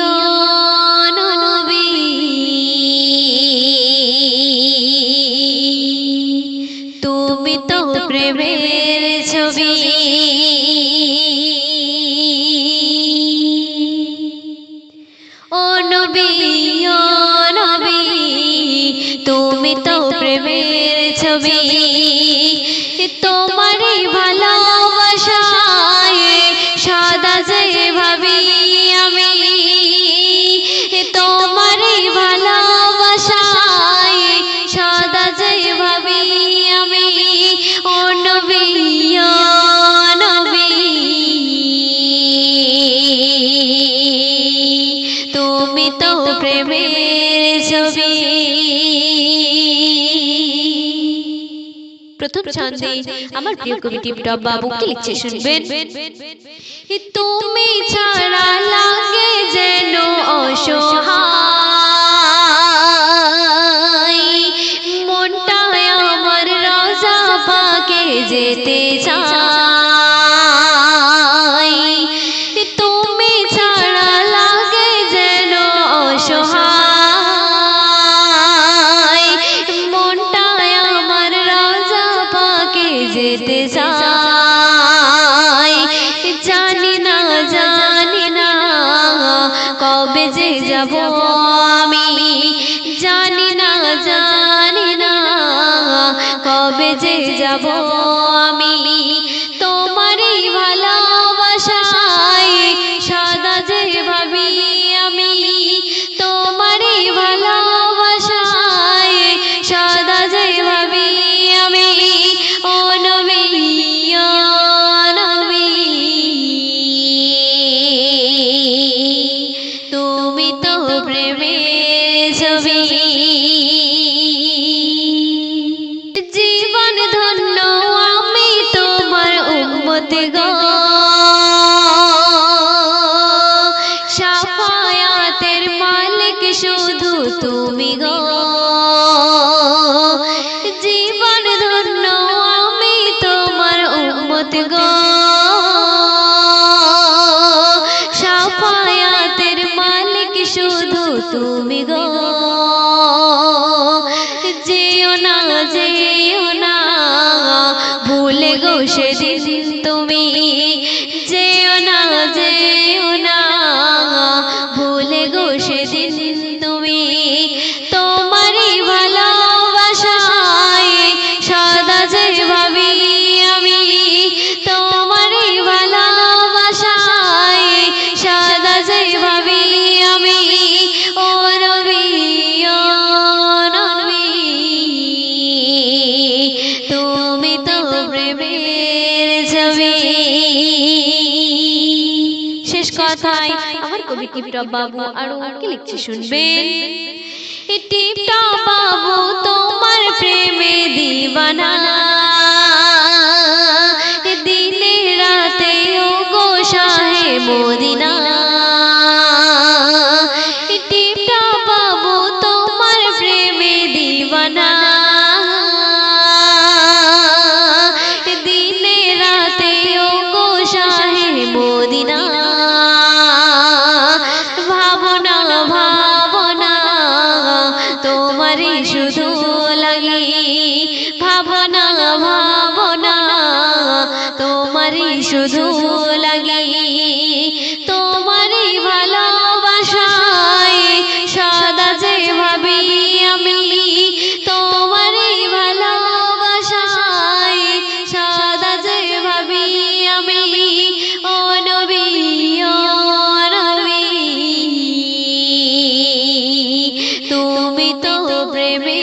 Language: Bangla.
ও নবী তুমি তো প্রেমের ছবি ও নবী তুমি তো প্রেমের ছবি তোমারই ভালোবাসায় সদা যে ভাবি আমি তোমারই ভালোবাসায় সদা যে ভাবি আমি ও নবী তুমি তো প্রেমের ছবি। প্রথম ছন্দে আমার প্রিয় কবি টিপটপ বাবু কি লিখছে শুনবেন। তুমি ছাড়া লাগে যেন অসহায় মনটা আমার রোজা পাকে যেতে চায় তুমি ছাড়া লাগে যেন অসহায় মনটা আমার রোজা পাকে যেতে চায় জানি না কবে যে যাব আমি জানি না কবে যে যাব আমি তোমারই ভালোবাসায় সদা যে ভাবি আমি তোমারই ভালোবাসায় সদা যে ভাবি আমি ও নবী তুমি তো প্রেমের ছবি জীবন ধন্য আমি তোমার উম্মত গো শাফায়াতের মালিক শুধু তুমি গো জীবন ধন্য আমি তোমার উম্মত গো শাফায়াতের মালিক শুধু তুমি গো যেও না ভুলে গো সেদিন তুমি যেও না ভুলে গো সেদিন তুমি তোমারই ভালোবাসায় সদা যে ভাবি আমি তোমারই ভালোবাসায় সদা যে ভাবি আমি ও নবী তুমি তো প্রেমের ছবি। শেষ কথায় আমার কবি টিপটপ বাবু আরো কি লিখছে শুনবেন। টিপটপ বাবু তোমার প্রেমে দিবানা দিনে রাতে ও গো শাহে মদিনা টিপটপ বাবু তোমার প্রেমে দিবানা দিনে রাতে ও গো শাহে মদিনা ভাবনা তোমারই শুধু লাগি ভাবনা তোমারই শুধু লাগি তোমারই ভালোবাসায় সদা যে ভাবি আমি তোমারই ভালোবাসায় সদা যে ভাবি আমি ও নবী তুমি তো প্রেমে